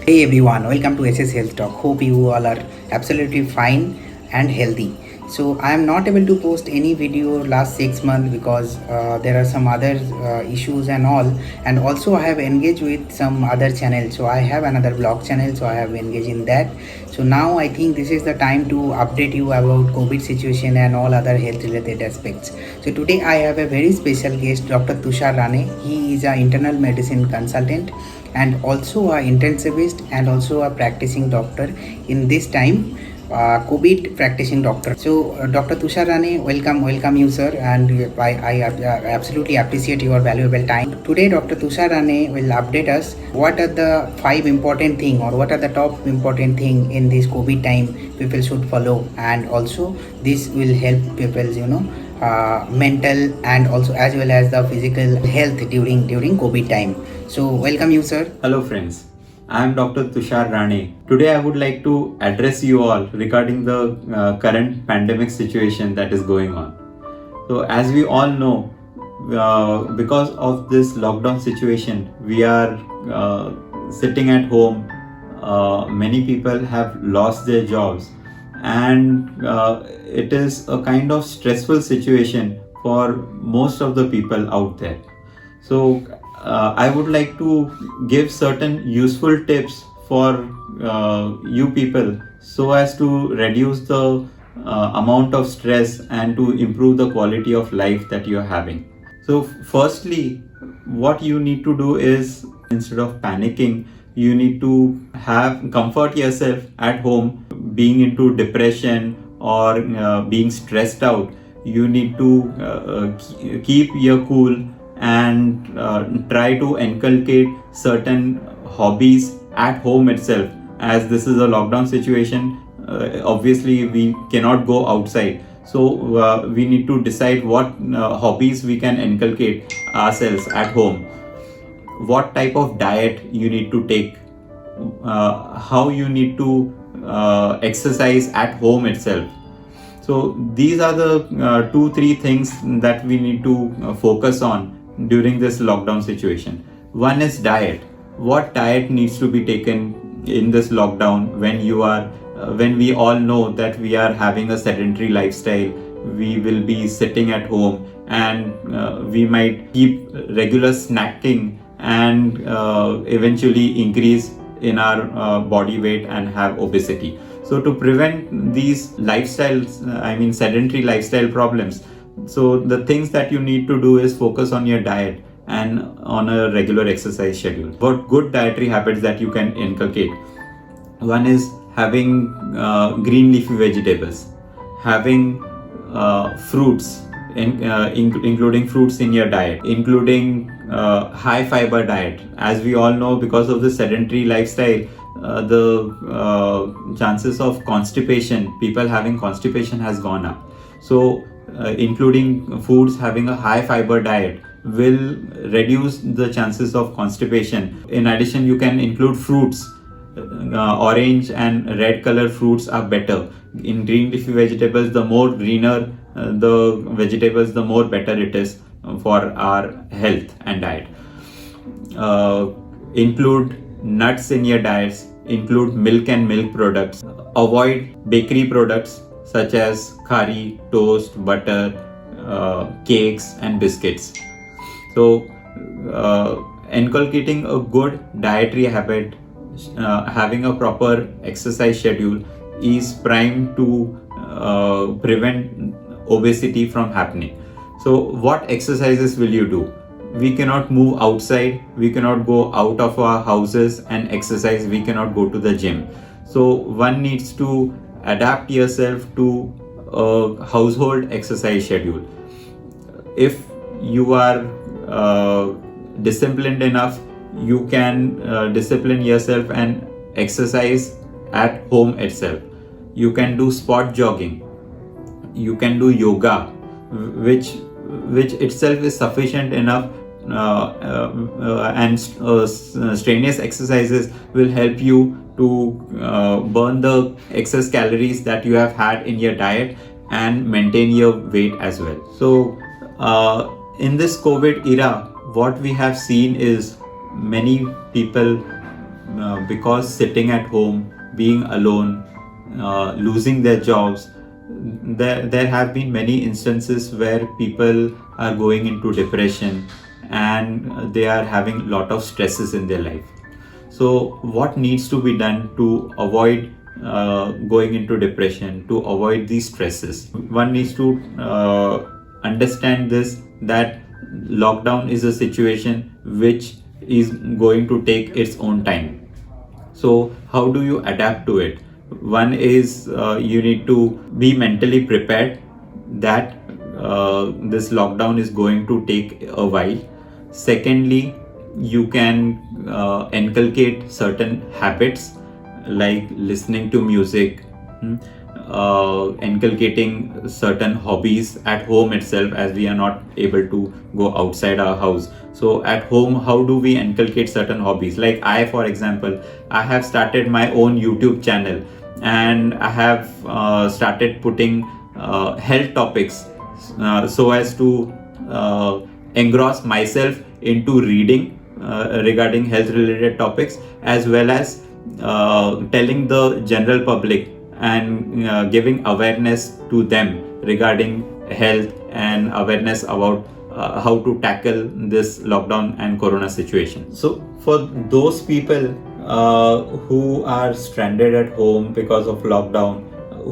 Hey everyone, welcome to SS Health Talk. Hope you all are absolutely fine and healthy. So I am not able to post any video last 6 months because there are some other issues and all, and also I have engaged with some other channels. So I have another blog channel, so I have engaged in that. So now I think this is the time to update you about COVID situation and all other health related aspects. So today I have a very special guest, Dr. Tushar Rane. He is an internal medicine consultant and also a intensivist and also a practicing doctor in this time, COVID practicing doctor. So Dr. Tushar Rane, welcome you sir, and I absolutely appreciate your valuable time. Today Dr. Tushar Rane will update us what are the 5 important thing or what are the top important thing in this COVID time people should follow, and also this will help people mental and also as well as the physical health during COVID time. So welcome you sir. Hello friends, I am Dr. Tushar Rane. Today I would like to address you all regarding the current pandemic situation that is going on. So as we all know, because of this lockdown situation, we are sitting at home. Many people have lost their jobs, and it is a kind of stressful situation for most of the people out there. So I would like to give certain useful tips for you people so as to reduce the amount of stress and to improve the quality of life that you are having. So firstly, what you need to do is, instead of panicking, you need to have comfort yourself at home. Being into depression or being stressed out, you need to keep your cool and try to inculcate certain hobbies at home itself. As this is a lockdown situation, obviously we cannot go outside, so we need to decide what hobbies we can inculcate ourselves at home, what type of diet you need to take, how you need to exercise at home itself. So these are the 2-3 things that we need to focus on during this lockdown situation. One is diet. What diet needs to be taken in this lockdown when we all know that we are having a sedentary lifestyle, we will be sitting at home, and we might keep regular snacking and eventually increase in our body weight and have obesity. So to prevent these sedentary lifestyle problems, so the things that you need to do is focus on your diet and on a regular exercise schedule. What good dietary habits that you can inculcate? One is having green leafy vegetables, having fruits, including fruits in your diet, including high fiber diet. As we all know, because of the sedentary lifestyle, the chances of people having constipation has gone up. So including foods having a high fiber diet will reduce the chances of constipation. In addition, you can include fruits. Orange and red color fruits are better. In green leafy vegetables, the more greener the vegetables, the more better it is for our health and diet. Include nuts in your diets, include milk and milk products. Avoid bakery products such as khari, toast, butter, cakes and biscuits. So inculcating a good dietary habit, having a proper exercise schedule is primed to prevent obesity from happening. So what exercises will you do? We cannot move outside, we cannot go out of our houses and exercise, we cannot go to the gym. So one needs to adapt yourself to a household exercise schedule. If you are disciplined enough, you can discipline yourself and exercise at home itself. You can do spot jogging, you can do yoga, which itself is sufficient enough, and strenuous exercises will help you to burn the excess calories that you have had in your diet and maintain your weight as well. So in this COVID era, what we have seen is many people because sitting at home, being alone, losing their jobs, there have been many instances where people are going into depression and they are having a lot of stresses in their life. So what needs to be done to avoid going into depression, to avoid these stresses? One needs to understand this, that lockdown is a situation which is going to take its own time. So how do you adapt to it? One is you need to be mentally prepared that this lockdown is going to take a while. Secondly, you can inculcate certain habits like listening to music, inculcating certain hobbies at home itself, as we are not able to go outside our house. So at home, how do we inculcate certain hobbies? Like I, for example, I have started my own YouTube channel and I have started putting health topics so as to engross myself into reading regarding health related topics, as well as telling the general public and giving awareness to them regarding health and awareness about how to tackle this lockdown and corona situation. So for those people who are stranded at home because of lockdown,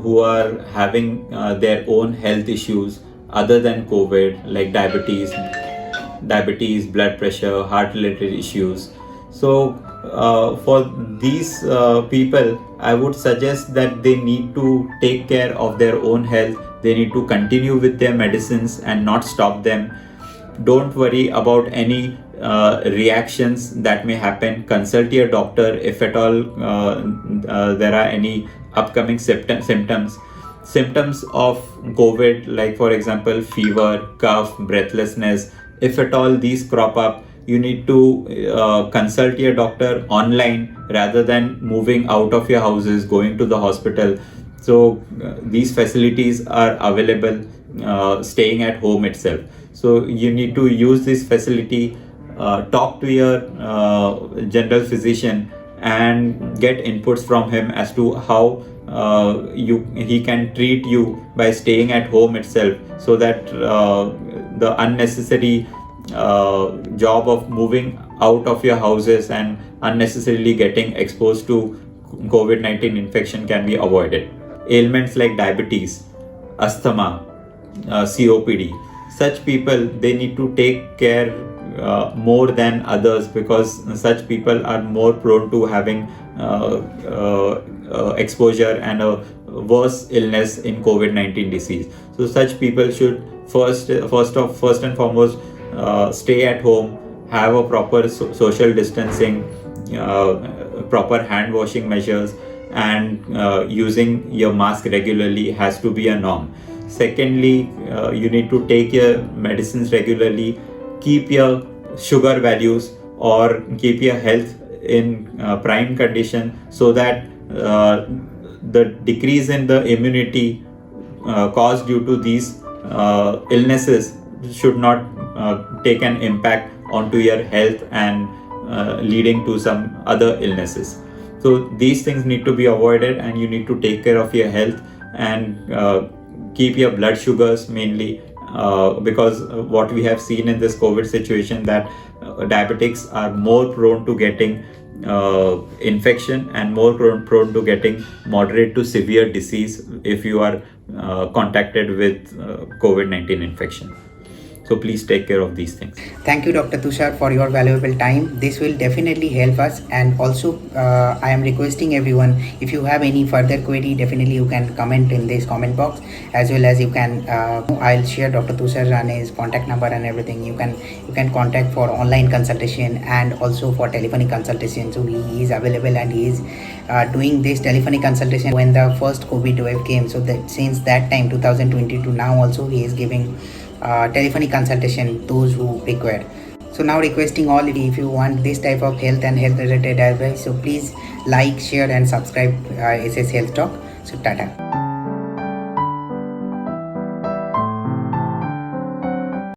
who are having their own health issues other than COVID, like diabetes, blood pressure, heart related issues. So for these people, I would suggest that they need to take care of their own health. They need to continue with their medicines and not stop them. Don't worry about any reactions that may happen. Consult your doctor if at all there are any upcoming symptoms of COVID, like for example fever, cough, breathlessness. If at all these crop up, you need to consult your doctor online rather than moving out of your houses, going to the hospital. So these facilities are available staying at home itself. So you need to use this facility, talk to your general physician and get inputs from him as to how he can treat you by staying at home itself, so that the unnecessary job of moving out of your houses and unnecessarily getting exposed to COVID-19 infection can be avoided. Ailments like diabetes, asthma, COPD, such people, they need to take care more than others, because such people are more prone to having exposure and a worse illness in COVID-19 disease. So such people should first and foremost stay at home, have a proper social distancing, proper hand washing measures, and using your mask regularly has to be a norm. Secondly, you need to take your medicines regularly, keep your sugar values or keep your health in prime condition, so that the decrease in the immunity caused due to these illnesses should not take an impact onto your health and leading to some other illnesses. So these things need to be avoided, and you need to take care of your health and keep your blood sugars mainly, because what we have seen in this COVID situation, that diabetics are more prone to getting infection and more prone to getting moderate to severe disease if you are contacted with COVID-19 infection. So please take care of these things. Thank you, Dr. Tushar, for your valuable time. This will definitely help us. And also, I am requesting everyone, if you have any further query, definitely you can comment in this comment box, as well as you can. I'll share Dr. Tushar Rane's contact number and everything. You can contact for online consultation and also for telephonic consultation. So he is available, and he is doing this telephonic consultation when the first COVID wave came. So that since that time, 2020 to now, also he is giving telephonic consultation those who require. So now requesting all, if you want this type of health and health related advice, so please like, share and subscribe SS Health Talk. So tata.